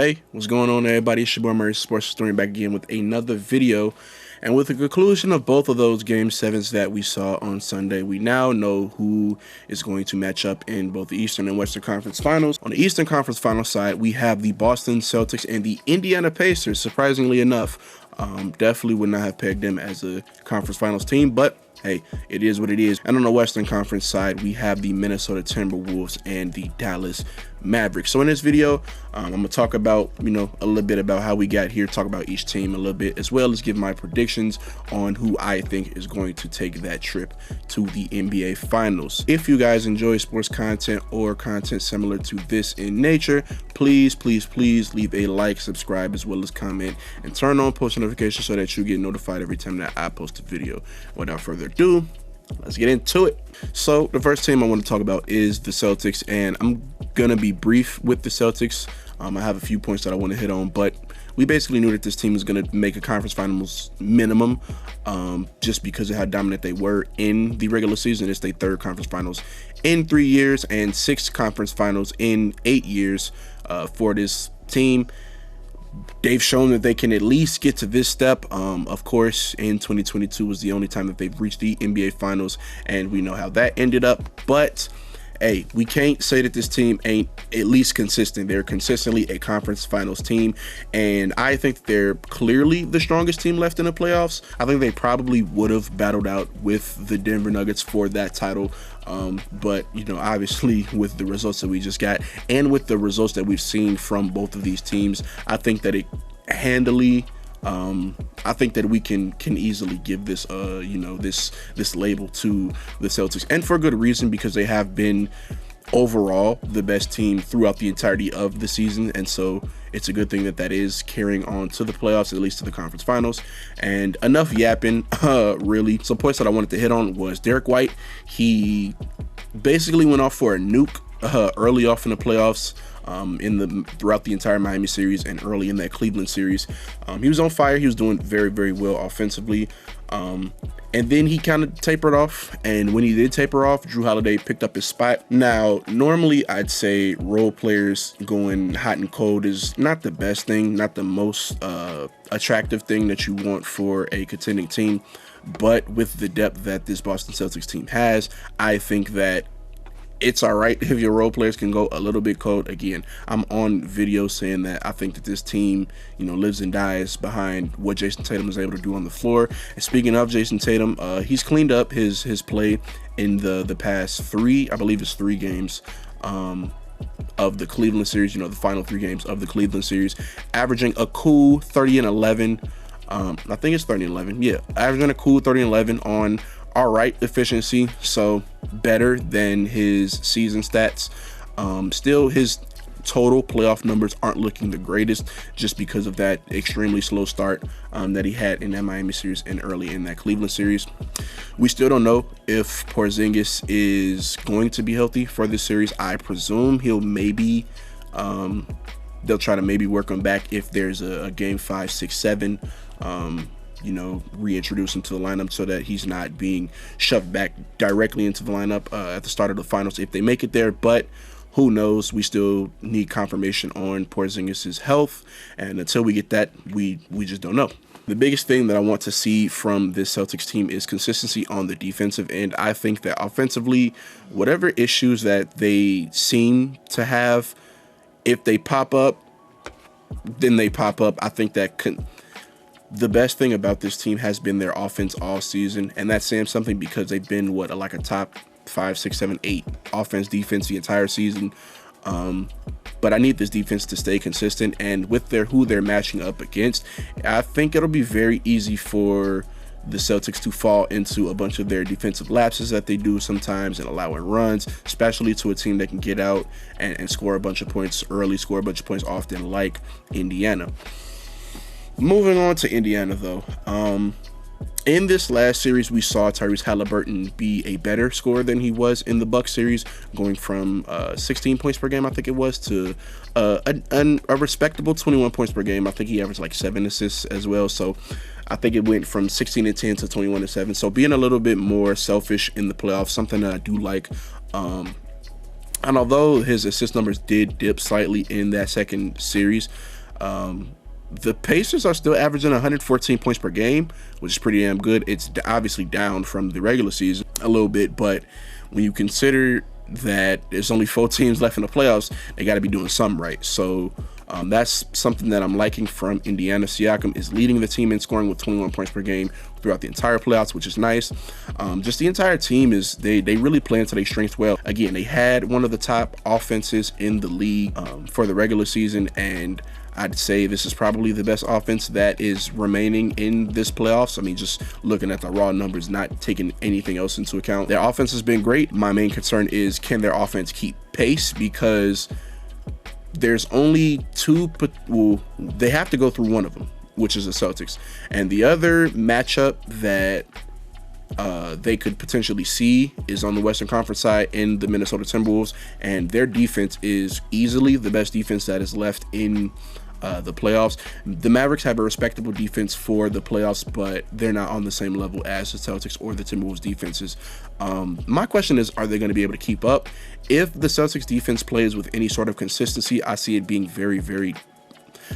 Hey, what's going on everybody? It's your boy Murray Sports Story back again with another video. And with the conclusion of both of those Game 7s that we saw on Sunday, we now know who is going to match up in both the Eastern and Western Conference Finals. On the Eastern Conference Finals side, we have the Boston Celtics and the Indiana Pacers. Surprisingly enough, definitely would not have pegged them as a Conference Finals team, but hey, it is what it is. And on the Western Conference side, we have the Minnesota Timberwolves and the Dallas Mavericks. So in this video, I'm gonna talk about, a little bit about how we got here, talk about each team a little bit, as well as give my predictions on who I think is going to take that trip to the NBA Finals. If you guys enjoy sports content or content similar to this in nature, please leave a like, subscribe, as well as comment, and turn on post notifications so that you get notified every time that I post a video. Without further ado, let's get into it. So the first team I want to talk about is the Celtics, and I'm gonna be brief with the Celtics. I have a few points that I want to hit on, but we basically knew that this team was going to make a conference finals minimum, just because of how dominant they were in the regular season. It's their third conference finals in 3 years and 6 conference finals in 8 years for this team. They've shown that they can at least get to this step. Of course, in 2022 was the only time that they've reached the NBA Finals, and we know how that ended up. But hey, we can't say that this team ain't at least consistent. They're consistently a conference finals team, and I think they're clearly the strongest team left in the playoffs. I think they probably would have battled out with the Denver Nuggets for that title, but obviously with the results that we just got and with the results that we've seen from both of these teams, I think that it handily I think that we can easily give this this label to the Celtics, and for good reason, because they have been overall the best team throughout the entirety of the season, and so it's a good thing that that is carrying on to the playoffs, at least to the conference finals. And enough yapping. Really, some points that I wanted to hit on was Derek White. He basically went off for a nuke early off in the playoffs, throughout the entire Miami series and early in that Cleveland series. He was on fire. He was doing very well offensively, and then he kind of tapered off, and when he did taper off, Jrue Holiday picked up his spot. Now normally I'd say role players going hot and cold is not the best thing, not the most attractive thing that you want for a contending team, but with the depth that this Boston Celtics team has, I think that it's all right if your role players can go a little bit cold. Again, I'm on video saying that I think that this team, lives and dies behind what Jason Tatum is able to do on the floor. And speaking of Jason Tatum, he's cleaned up his play in the past 3 games of the Cleveland series. The final 3 games of the Cleveland series, averaging a cool 30 and 11. I think it's 30 and 11. Yeah, averaging a cool 30 and 11 on all right efficiency, so better than his season stats. Still, his total playoff numbers aren't looking the greatest, just because of that extremely slow start that he had in that Miami series and early in that Cleveland series. We still don't know if Porzingis is going to be healthy for this series. I presume he'll maybe they'll try to maybe work him back if there's a game 5, 6, 7. Reintroduce him to the lineup so that he's not being shoved back directly into the lineup at the start of the finals if they make it there. But who knows? We still need confirmation on Porzingis' health, and until we get that, we just don't know. The biggest thing that I want to see from this Celtics team is consistency on the defensive end. I think that offensively, whatever issues that they seem to have, if they pop up, then they pop up. I think that the best thing about this team has been their offense all season, and that's saying something because they've been like a top 5, 6, 7, 8 offense defense the entire season. But I need this defense to stay consistent, and with who they're matching up against, I think it'll be very easy for the Celtics to fall into a bunch of their defensive lapses that they do sometimes and allowing runs, especially to a team that can get out and score a bunch of points early, score a bunch of points often, like Indiana. Moving on to Indiana, though, in this last series, we saw Tyrese Halliburton be a better scorer than he was in the Bucks series, going from 16 points per game, I think it was, to a respectable 21 points per game. I think he averaged like 7 assists as well, so I think it went from 16 and 10 to 21 and 7. So being a little bit more selfish in the playoffs, something that I do like. And although his assist numbers did dip slightly in that second series, the Pacers are still averaging 114 points per game, which is pretty damn good. It's obviously down from the regular season a little bit, but when you consider that there's only 4 teams left in the playoffs, they got to be doing something right. So that's something that I'm liking from Indiana. Siakam is leading the team in scoring with 21 points per game throughout the entire playoffs, which is nice. Just the entire team is they really play into their strength well. Again, they had one of the top offenses in the league for the regular season, and I'd say this is probably the best offense that is remaining in this playoffs. I mean, just looking at the raw numbers, not taking anything else into account. Their offense has been great. My main concern is, can their offense keep pace? Because there's only they have to go through one of them, which is the Celtics. And the other matchup that they could potentially see is on the Western Conference side in the Minnesota Timberwolves, and their defense is easily the best defense that is left in the playoffs. The Mavericks have a respectable defense for the playoffs, but they're not on the same level as the Celtics or the Timberwolves defenses. My question is, are they going to be able to keep up? If the Celtics defense plays with any sort of consistency, I see it being very, very,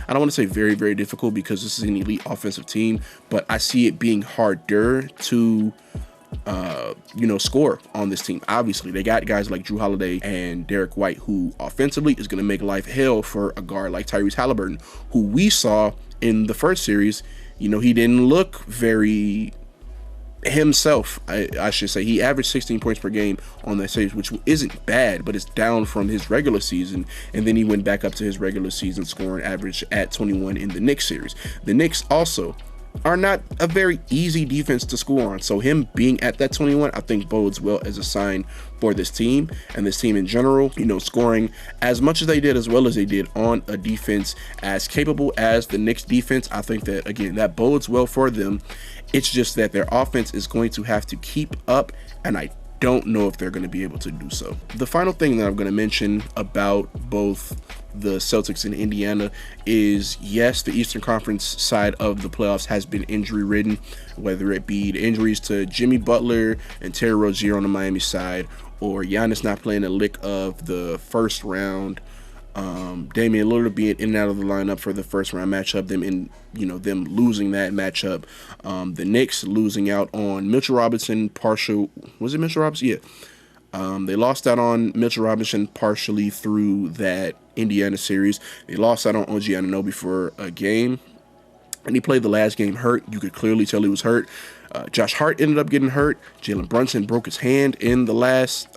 I don't want to say very, very difficult, because this is an elite offensive team, but I see it being harder to score on this team. Obviously, they got guys like Drew Holiday and Derek White, who offensively is going to make life hell for a guard like Tyrese Halliburton, who we saw in the first series. He didn't look very himself, I should say. He averaged 16 points per game on that series, which isn't bad, but it's down from his regular season. And then he went back up to his regular season scoring average at 21 in the Knicks series. The Knicks also are not a very easy defense to score on. So him being at that 21, I think bodes well as a sign for this team and this team in general, scoring as much as they did, as well as they did on a defense as capable as the Knicks defense. I think that, again, that bodes well for them. It's just that their offense is going to have to keep up, and I don't know if they're going to be able to do so. The final thing that I'm going to mention about both the Celtics and Indiana is, yes, the Eastern Conference side of the playoffs has been injury ridden, whether it be the injuries to Jimmy Butler and Terry Rozier on the Miami side, or Giannis not playing a lick of the first round, Damian Lillard being in and out of the lineup for the first round matchup, them losing that matchup, the Knicks losing out on Mitchell Robinson was it Mitchell Robinson? Yeah. They lost out on Mitchell Robinson partially through that Indiana series. They lost out on OG Anunoby for a game, and he played the last game hurt. You could clearly tell he was hurt. Josh Hart ended up getting hurt. Jalen Brunson broke his hand in the last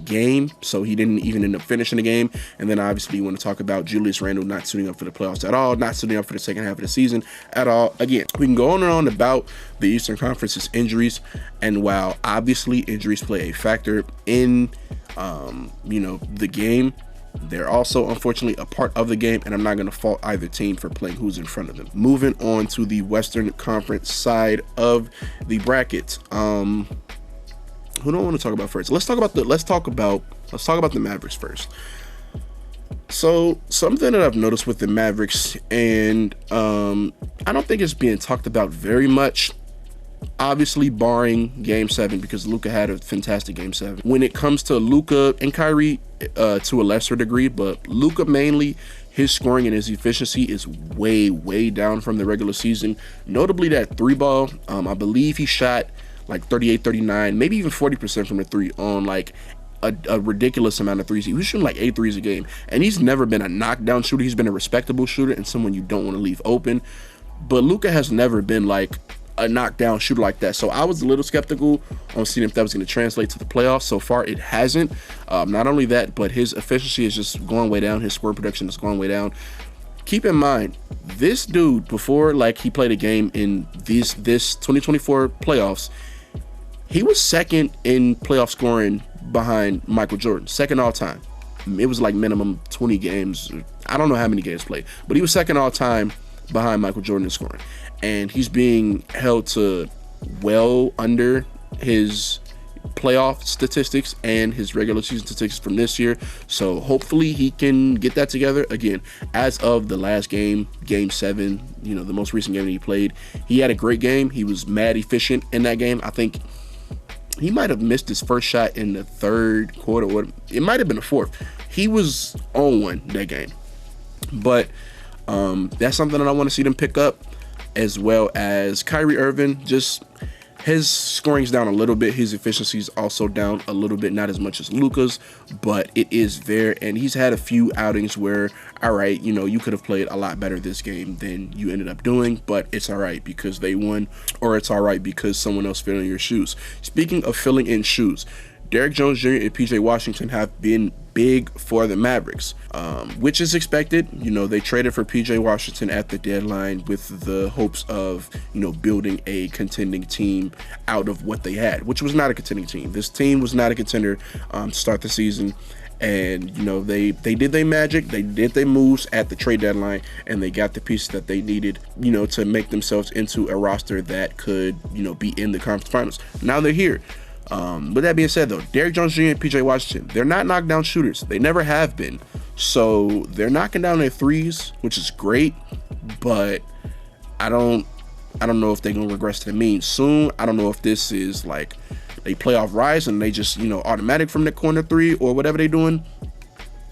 game, so he didn't even end up finishing the game. And then obviously you want to talk about Julius Randle not suiting up for the playoffs at all, not suiting up for the second half of the season at all. Again, we can go on and on about the Eastern Conference's injuries, and while obviously injuries play a factor in the game, they're also unfortunately a part of the game, and I'm not going to fault either team for playing who's in front of them. Moving on to the Western Conference side of the bracket. Who do I want to talk about first? Let's talk about the Mavericks first. So something that I've noticed with the Mavericks, and I don't think it's being talked about very much, obviously barring Game 7, because Luka had a fantastic Game 7. When it comes to Luka and Kyrie, to a lesser degree, but Luka mainly, his scoring and his efficiency is way, way down from the regular season. Notably that 3-ball, I believe he shot like 38, 39, maybe even 40% from the 3 on like a ridiculous amount of threes. He was shooting like 8 threes a game, and he's never been a knockdown shooter. He's been a respectable shooter and someone you don't want to leave open. But Luka has never been like a knockdown shooter like that. So I was a little skeptical on seeing if that was going to translate to the playoffs. So far, it hasn't. Not only that, but his efficiency is just going way down. His score production is going way down. Keep in mind, this dude, before he played a game in this 2024 playoffs, he was second in playoff scoring behind Michael Jordan, second all time. It was like minimum 20 games. I don't know how many games played, but he was second all time behind Michael Jordan in scoring. And he's being held to well under his playoff statistics and his regular season statistics from this year. So hopefully he can get that together. Again, as of the last game, Game 7, the most recent game that he played, he had a great game. He was mad efficient in that game. I think he might have missed his first shot in the third quarter, or it might have been the fourth. He was on one that game. But that's something that I want to see them pick up, as well as Kyrie Irving. Just his scoring's down a little bit. His efficiency's also down a little bit, not as much as Luka's, but it is there. And he's had a few outings where, all right, you know, you could have played a lot better this game than you ended up doing, but it's all right because they won, or it's all right because someone else filled in your shoes. Speaking of filling in shoes, Derrick Jones Jr. and PJ Washington have been big for the Mavericks, which is expected. You know, they traded for PJ Washington at the deadline with the hopes of, you know, building a contending team out of what they had, which was not a contending team. This team was not a contender to start the season. And, you know, they did their magic, they did their moves at the trade deadline, and they got the pieces that they needed, you know, to make themselves into a roster that could, you know, be in the conference finals. Now they're here. With that being said, though, Derrick Jones Jr. and PJ Washington, they're not knockdown shooters. They never have been. So they're knocking down their threes, which is great, but I don't know if they're gonna regress to the mean soon. I don't know if this is like a playoff rise and they just, you know, automatic from the corner three or whatever they're doing.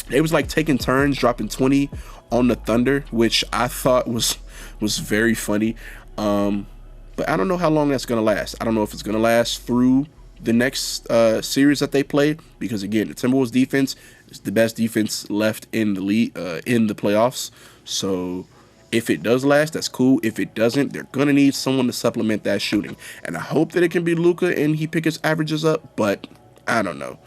They was like taking turns dropping 20 on the Thunder, which I thought was very funny. But I don't know how long that's gonna last. I don't know if it's gonna last through the next series that they play, because again, the Timberwolves defense is the best defense left in the league, in the playoffs. So if it does last, that's cool. If it doesn't, they're gonna need someone to supplement that shooting, and I hope that it can be Luka and he pick his averages up, but I don't know.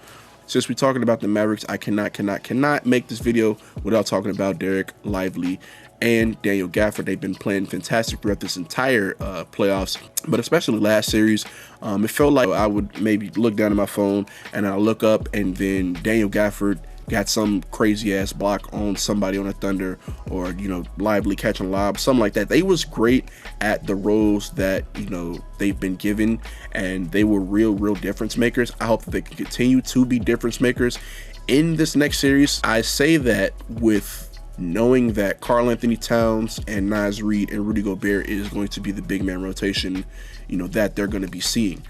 Since we're talking about the Mavericks, I cannot make this video without talking about Derek Lively and Daniel Gafford. They've been playing fantastic throughout this entire playoffs, but especially last series. It felt like I would maybe look down at my phone and I'll look up, and then Daniel Gafford got some crazy ass block on somebody on the Thunder, or, you know, Lively catching a lob, something like that. They was great at the roles that, you know, they've been given, and they were real difference makers. I hope that they can continue to be difference makers in this next series. I say that with knowing that Karl-Anthony Towns and Naz Reid and Rudy Gobert is going to be the big man rotation, you know, that they're going to be seeing.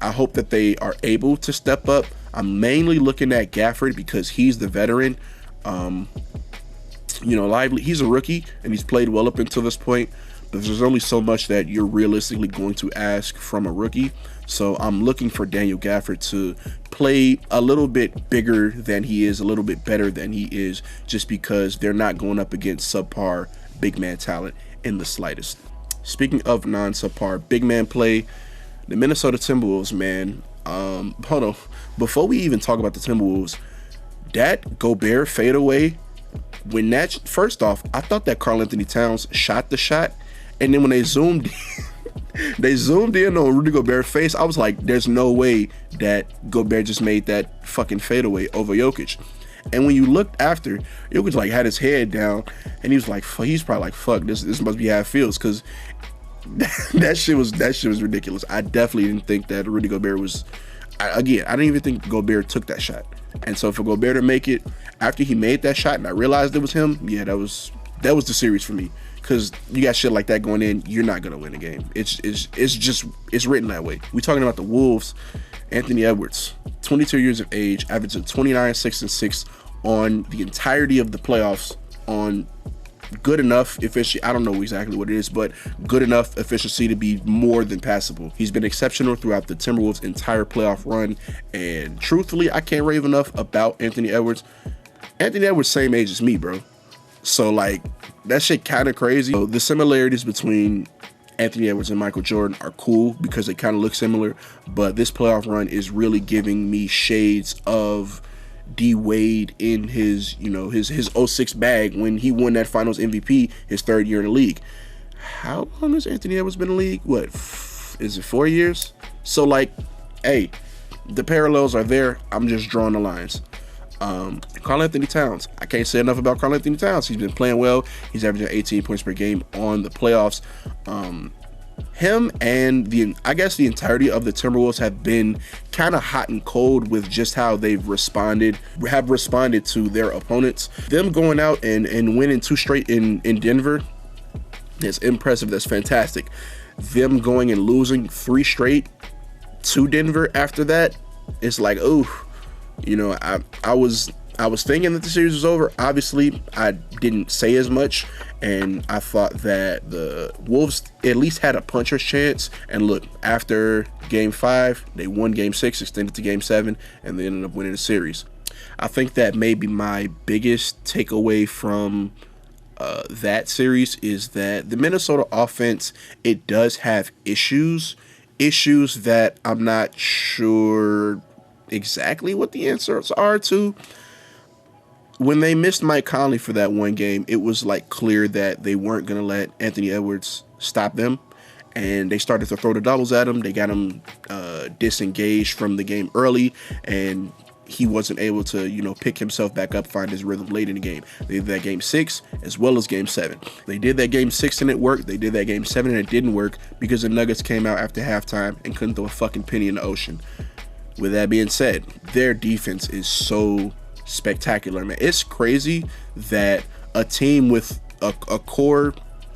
I hope that they are able to step up. I'm mainly looking at Gafford because he's the veteran. You know, Lively, he's a rookie and he's played well up until this point, but there's only so much that you're realistically going to ask from a rookie. So I'm looking for Daniel Gafford to play a little bit bigger than he is, a little bit better than he is, just because they're not going up against subpar big man talent in the slightest. Speaking of non-subpar big man play, the Minnesota Timberwolves, man. Hold on. Before we even talk about the Timberwolves, that Gobert fadeaway, when that, first off, I thought that Karl-Anthony Towns shot the shot, and then when they zoomed in on Rudy Gobert's face, I was like, there's no way that Gobert just made that fucking fadeaway over Jokic. And when you looked after, Jokic like had his head down, and he was like, he's probably like, fuck, this must be how it feels, because that shit was ridiculous. I definitely didn't think that Rudy Gobert was. I didn't even think Gobert took that shot. And so for Gobert to make it after he made that shot, and I realized it was him, yeah, that was the series for me. Because you got shit like that going in, you're not gonna win a game. It's written that way. We talking about the Wolves. Anthony Edwards, 22 years of age, averaging 29, 6, and 6 on the entirety of the playoffs, on good enough efficiency. I don't know exactly what it is, but good enough efficiency to be more than passable. He's been exceptional throughout the Timberwolves' entire playoff run, and truthfully, I can't rave enough about Anthony Edwards. Anthony Edwards, same age as me, bro. So like, that shit kind of crazy. So the similarities between Anthony Edwards and Michael Jordan are cool because they kind of look similar, but this playoff run is really giving me shades of D Wade in his, you know, his 06 bag when he won that Finals MVP his third year in the league. How long has Anthony Edwards been in the league? What is it, 4 years? So like, hey, the parallels are there. I'm just drawing the lines. Karl-Anthony Towns, I can't say enough about Karl-Anthony Towns. He's been playing well. He's averaging 18 points per game on the playoffs. Him and I guess the entirety of the Timberwolves have been kind of hot and cold with just how they've responded to their opponents. Them going out and winning 2 straight in Denver, that's impressive. That's fantastic. Them going and losing 3 straight to Denver after that, it's like, oh, you know, I was thinking that the series was over. Obviously, I didn't say as much, and I thought that the Wolves at least had a puncher's chance. And look, after Game 5, they won Game 6, extended to Game 7, and they ended up winning the series. I think that maybe my biggest takeaway from that series is that the Minnesota offense, it does have issues that I'm not sure exactly what the answers are to. When they missed Mike Conley for that one game, it was like clear that they weren't going to let Anthony Edwards stop them, and they started to throw the doubles at him. They got him disengaged from the game early, and he wasn't able to, you know, pick himself back up, find his rhythm late in the game. They did that Game 6 as well as Game 7. They did that Game 6 and it worked. They did that Game 7 and it didn't work because the Nuggets came out after halftime and couldn't throw a fucking penny in the ocean. With that being said, their defense is so spectacular, man. It's crazy that a team with a core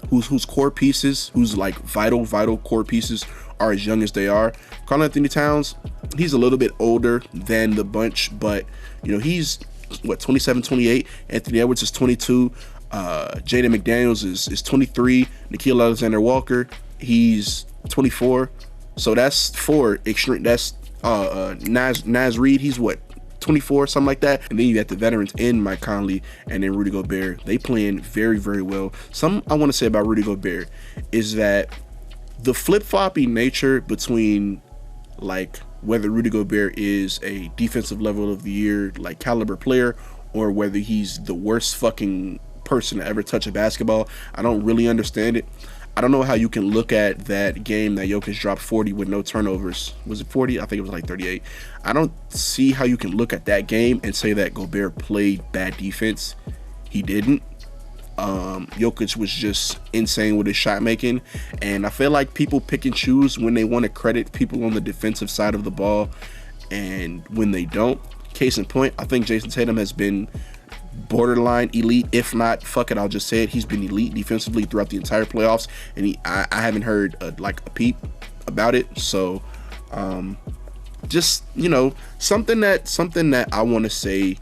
whose core pieces, whose like vital core pieces are as young as they are. Karl-Anthony Towns, he's a little bit older than the bunch, but you know, he's what, 27, 28. Anthony Edwards is 22. Jaden McDaniels is 23. Nickeil Alexander-Walker, he's 24. So that's four extreme. That's Naz Reid, he's what, 24, something like that. And then you got the veterans in Mike Conley and then Rudy Gobert. They playing very, very well. Something I want to say about Rudy Gobert is that the flip-floppy nature between like whether Rudy Gobert is a defensive level of the year like caliber player or whether he's the worst fucking person to ever touch a basketball, I don't really understand it. I don't know how you can look at that game that Jokic dropped 40 with no turnovers. Was it 40? I think it was like 38. I don't see how you can look at that game and say that Gobert played bad defense. He didn't. Jokic was just insane with his shot making, and I feel like people pick and choose when they want to credit people on the defensive side of the ball and when they don't. Case in point, I think Jason Tatum has been borderline elite, if not, fuck it, I'll just say it, he's been elite defensively throughout the entire playoffs, and I haven't heard like a peep about it. So just, you know, something that I want to say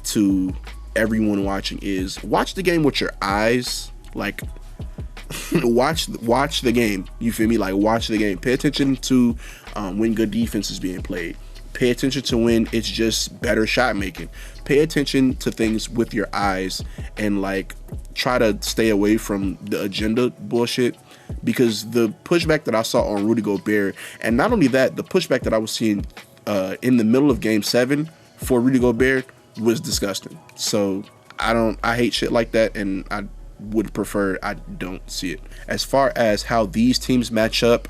to everyone watching is watch the game with your eyes. Like watch the game, you feel me? Like watch the game, pay attention to when good defense is being played, pay attention to when it's just better shot making, pay attention to things with your eyes, and like try to stay away from the agenda bullshit, because the pushback that I saw on Rudy Gobert, and not only that, the pushback that I was seeing in the middle of Game 7 for Rudy Gobert was disgusting. So I hate shit like that, and I would prefer I don't see it. As far as how these teams match up,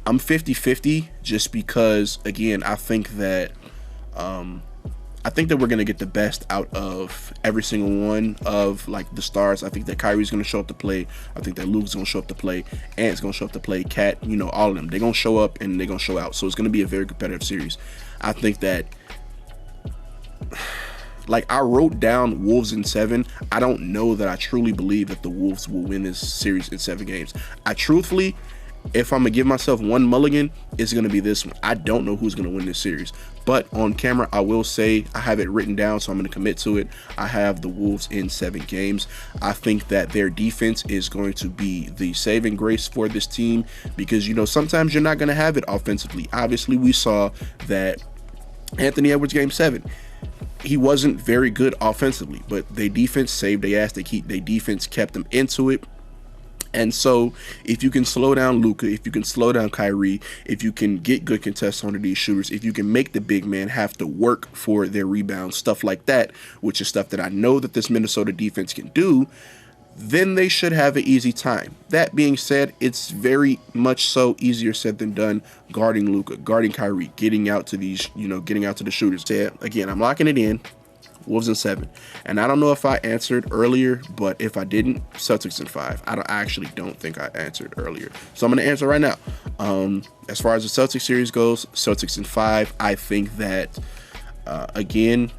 I'm 50-50 just because, again, I think that we're gonna get the best out of every single one of like the stars. I think that Kyrie's gonna show up to play. I think that Luke's gonna show up to play. Ant's gonna show up to play. Cat, you know, all of them. They're gonna show up and they're gonna show out. So it's gonna be a very competitive series. I think that, like, I wrote down Wolves in 7. I don't know that I truly believe that the Wolves will win this series in 7 games. I truthfully, if I'm gonna give myself one mulligan, it's gonna be this one. I don't know who's gonna win this series, but on camera I will say I have it written down, so I'm gonna commit to it. I have the Wolves in 7 games. I think that their defense is going to be the saving grace for this team, because, you know, sometimes you're not gonna have it offensively. Obviously, we saw that Anthony Edwards Game 7, he wasn't very good offensively, but their defense saved their ass. Their defense kept them into it. And so if you can slow down Luka, if you can slow down Kyrie, if you can get good contests onto these shooters, if you can make the big man have to work for their rebounds, stuff like that, which is stuff that I know that this Minnesota defense can do, then they should have an easy time. That being said, it's very much so easier said than done guarding Luka, guarding Kyrie, getting out to these, you know, getting out to the shooters. So again, I'm locking it in. Wolves in 7. And I don't know if I answered earlier, but if I didn't, Celtics in 5. I actually don't think I answered earlier, so I'm going to answer right now. As far as the Celtics series goes, Celtics in 5. I think that Again,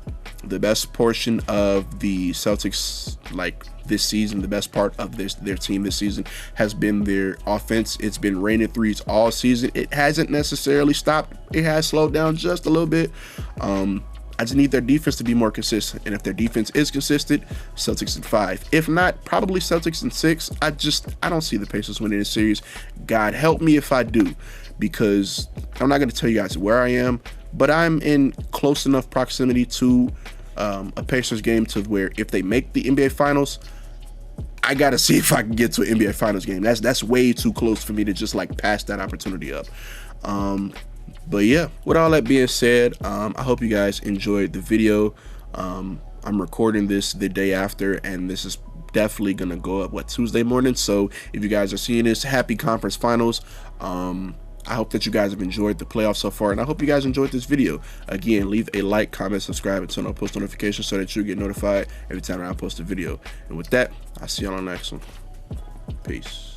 the best portion of the Celtics, like this season, the best part of their team this season has been their offense. It's been raining threes all season. It hasn't necessarily stopped. It has slowed down just a little bit. I just need their defense to be more consistent. And if their defense is consistent, Celtics in 5. If not, probably Celtics in 6. I don't see the Pacers winning this series. God help me if I do, because I'm not going to tell you guys where I am, but I'm in close enough proximity to a Pacers game to where if they make the NBA Finals, I got to see if I can get to an NBA Finals game. That's way too close for me to just like pass that opportunity up. But yeah, with all that being said, I hope you guys enjoyed the video. I'm recording this the day after, and this is definitely gonna go up Tuesday morning. So if you guys are seeing this, happy conference finals. I hope that you guys have enjoyed the playoffs so far, and I hope you guys enjoyed this video. Again, leave a like, comment, subscribe, and turn on post notifications so that you get notified every time I post a video. And with that, I'll see y'all on the next one. Peace.